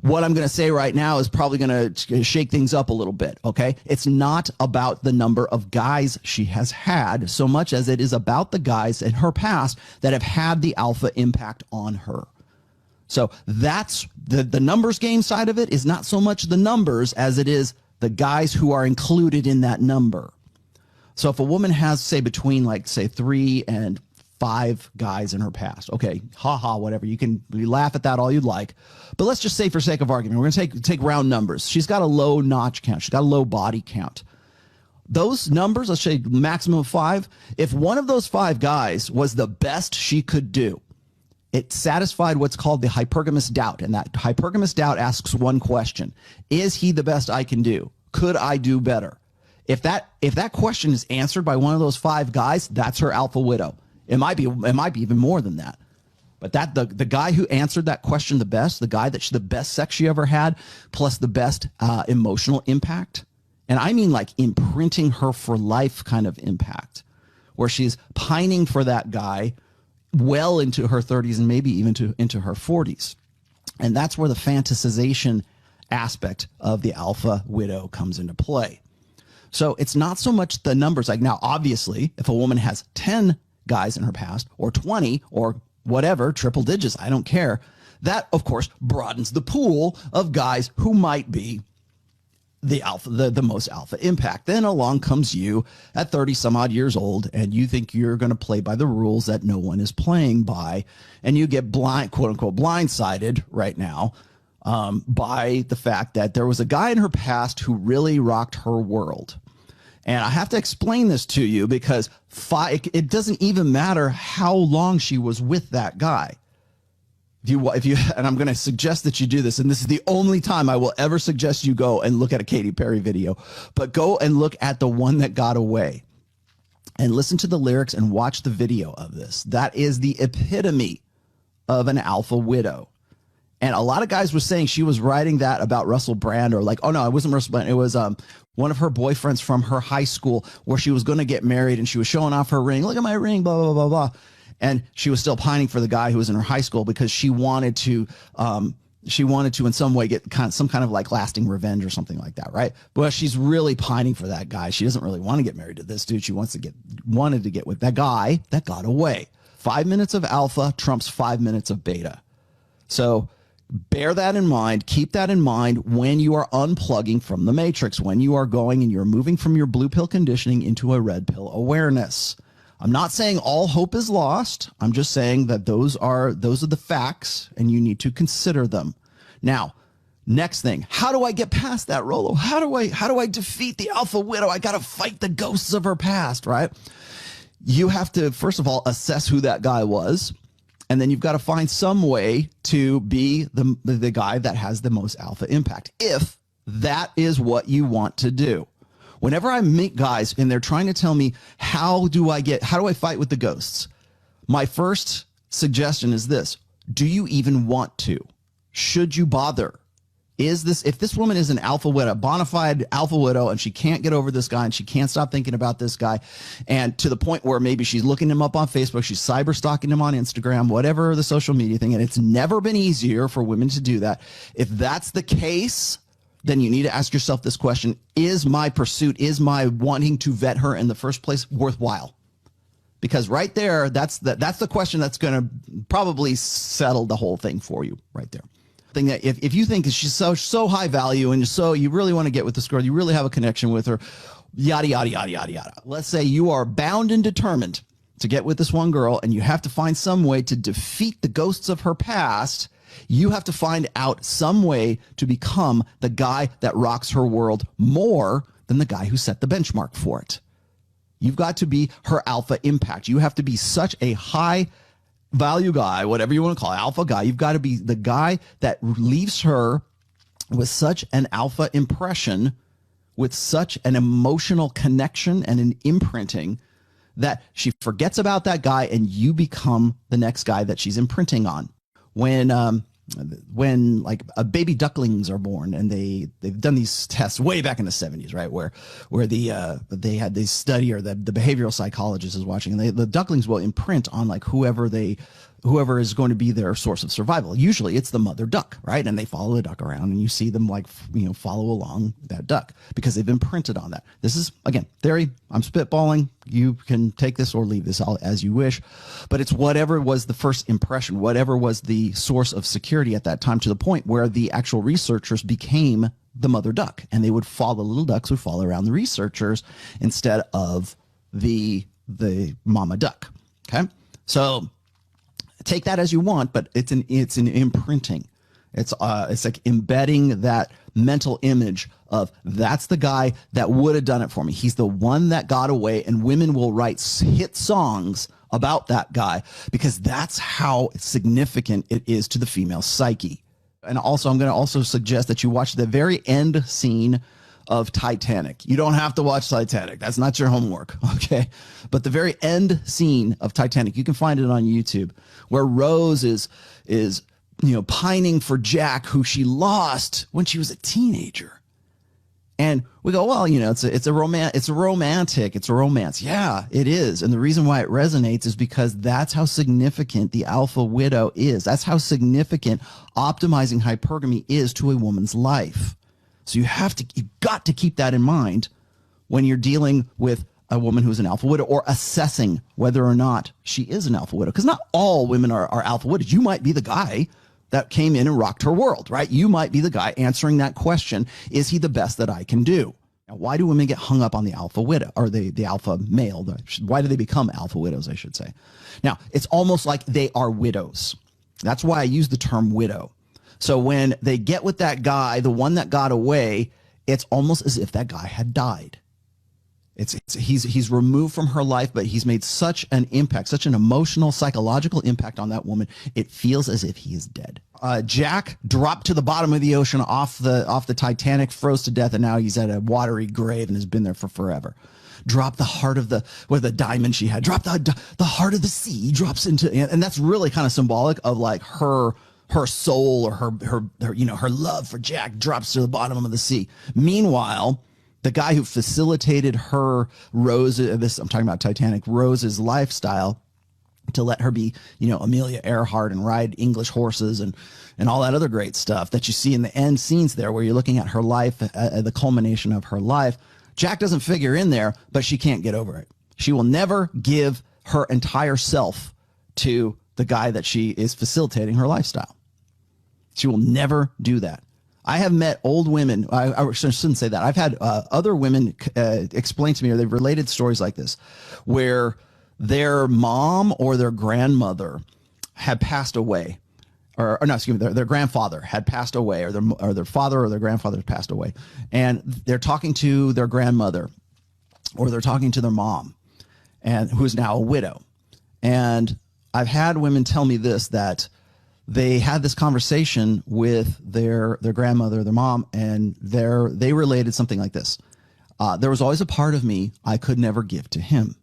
what I'm going to say right now is probably going to shake things up a little bit, okay? It's not about the number of guys she has had so much as it is about the guys in her past that have had the alpha impact on her. So that's the numbers game side of it is not so much the numbers as it is the guys who are included in that number. So if a woman has, say, between like, say, 3 and 5 guys in her past. Okay, haha, whatever. You can laugh at that all you'd like. But let's just say for sake of argument, we're going to take round numbers. She's got a low notch count. She's got a low body count. Those numbers, let's say maximum of 5. If one of those 5 guys was the best she could do, it satisfied what's called the hypergamous doubt. And that hypergamous doubt asks one question. Is he the best I can do? Could I do better? If that question is answered by one of those 5 guys, that's her alpha widow. It might be even more than that. But the guy who answered that question the best, the guy the best sex she ever had, plus the best emotional impact. And I mean like imprinting her for life kind of impact, where she's pining for that guy well into her 30s and maybe even into her 40s. And that's where the fantasization aspect of the alpha widow comes into play. So it's not so much the numbers. Like now, obviously, if a woman has 10 guys in her past or 20 or whatever, triple digits, I don't care. That, of course, broadens the pool of guys who might be the alpha, the most alpha impact. Then along comes you at 30 some odd years old, and you think you're going to play by the rules that no one is playing by. And you get quote unquote, blindsided right now by the fact that there was a guy in her past who really rocked her world. And I have to explain this to you because it doesn't even matter how long she was with that guy. If you, and I'm going to suggest that you do this, and this is the only time I will ever suggest you go and look at a Katy Perry video, but go and look at the one that got away and listen to the lyrics and watch the video of this. That is the epitome of an alpha widow. And a lot of guys were saying she was writing that about Russell Brand, or like, oh no, it wasn't Russell Brand. It was one of her boyfriends from her high school where she was going to get married and she was showing off her ring. Look at my ring, blah, blah, blah, blah. And she was still pining for the guy who was in her high school because she wanted to in some way get some kind of like lasting revenge or something like that, right? But she's really pining for that guy. She doesn't really want to get married to this dude. She wanted to get with that guy that got away. 5 minutes of alpha trumps 5 minutes of beta. So bear that in mind. Keep that in mind when you are unplugging from the matrix, when you are going and you're moving from your blue pill conditioning into a red pill awareness. I'm not saying all hope is lost. I'm just saying that those are the facts and you need to consider them. Now, next thing, how do I get past that, Rolo? How do I defeat the alpha widow? I got to fight the ghosts of her past, right? You have to, first of all, assess who that guy was. And then you've got to find some way to be the guy that has the most alpha impact, if that is what you want to do. Whenever I meet guys and they're trying to tell me, how do I fight with the ghosts? My first suggestion is this. Do you even want to? Should you bother? If this woman is an alpha widow, a bona fide alpha widow, and she can't get over this guy and she can't stop thinking about this guy, and to the point where maybe she's looking him up on Facebook, she's cyber stalking him on Instagram, whatever the social media thing, and it's never been easier for women to do that. If that's the case, then you need to ask yourself this question: is my pursuit, is my wanting to vet her in the first place worthwhile? Because right there, that's the question that's going to probably settle the whole thing for you right there. Thing that if you think she's so high value and so you really want to get with this girl, you really have a connection with her, yada, yada, yada, yada, yada. Let's say you are bound and determined to get with this one girl and you have to find some way to defeat the ghosts of her past. You have to find out some way to become the guy that rocks her world more than the guy who set the benchmark for it. You've got to be her alpha impact. You have to be such a high value guy, whatever you want to call it, alpha guy. You've got to be the guy that leaves her with such an alpha impression, with such an emotional connection and an imprinting that she forgets about that guy and you become the next guy that she's imprinting on. When like baby ducklings are born, and they've done these tests way back in the 70s, right? Where they had this study, or the behavioral psychologist is watching, and the ducklings will imprint on like whoever they whoever is going to be their source of survival. Usually it's the mother duck, right? And they follow the duck around, and you see them like, follow along that duck because they've been printed on that. This is, again, theory. I'm spitballing. You can take this or leave this all as you wish, but it's whatever was the first impression, whatever was the source of security at that time, to the point where the actual researchers became the mother duck, and they would follow, the little ducks would follow around the researchers instead of the mama duck. Okay. So take that as you want, but it's an imprinting. It's like embedding that mental image of that's the guy that would have done it for me. He's the one that got away, and women will write hit songs about that guy because that's how significant it is to the female psyche. And also, I'm going to also suggest that you watch the very end scene of Titanic. You don't have to watch Titanic. That's not your homework. Okay. But the very end scene of Titanic, you can find it on YouTube, where Rose is, pining for Jack, who she lost when she was a teenager. And we go, well, it's a romance. Yeah, it is. And the reason why it resonates is because that's how significant the alpha widow is. That's how significant optimizing hypergamy is to a woman's life. So you've got to keep that in mind when you're dealing with a woman who's an alpha widow, or assessing whether or not she is an alpha widow. Because not all women are alpha widows. You might be the guy that came in and rocked her world, right? You might be the guy answering that question. Is he the best that I can do? Now, why do women get hung up on the alpha widow, or the alpha male? Why do they become alpha widows, I should say? Now, it's almost like they are widows. That's why I use the term widow. So when they get with that guy, the one that got away, it's almost as if that guy had died. He's removed from her life, but he's made such an impact, such an emotional, psychological impact on that woman. It feels as if he is dead. Jack dropped to the bottom of the ocean off the Titanic, froze to death, and now he's at a watery grave and has been there for forever. Drop the heart of the diamond she had. Drop the heart of the sea. Drops into, and that's really kind of symbolic of like her soul, or her love for Jack drops to the bottom of the sea. Meanwhile, the guy who facilitated her I'm talking about Titanic, Rose's lifestyle, to let her be, Amelia Earhart and ride English horses and all that other great stuff that you see in the end scenes there, where you're looking at her life, the culmination of her life. Jack doesn't figure in there, but she can't get over it. She will never give her entire self to the guy that she is facilitating her lifestyle. She will never do that. I have met old women. I shouldn't say that. I've had other women explain to me, or they've related stories like this, where their mom or their grandmother had passed away, or no, excuse me, their grandfather had passed away, or their father or their grandfather had passed away, and they're talking to their grandmother, or they're talking to their mom, and who is now a widow. And I've had women tell me this, that they had this conversation with their grandmother, their mom, and they related something like this. There was always a part of me I could never give to him.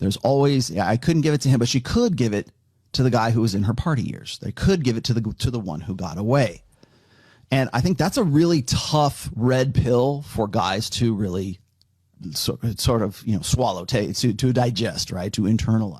I couldn't give it to him, but she could give it to the guy who was in her party years. They could give it to the one who got away. And I think that's a really tough red pill for guys to really sort of swallow, to digest, right, to internalize.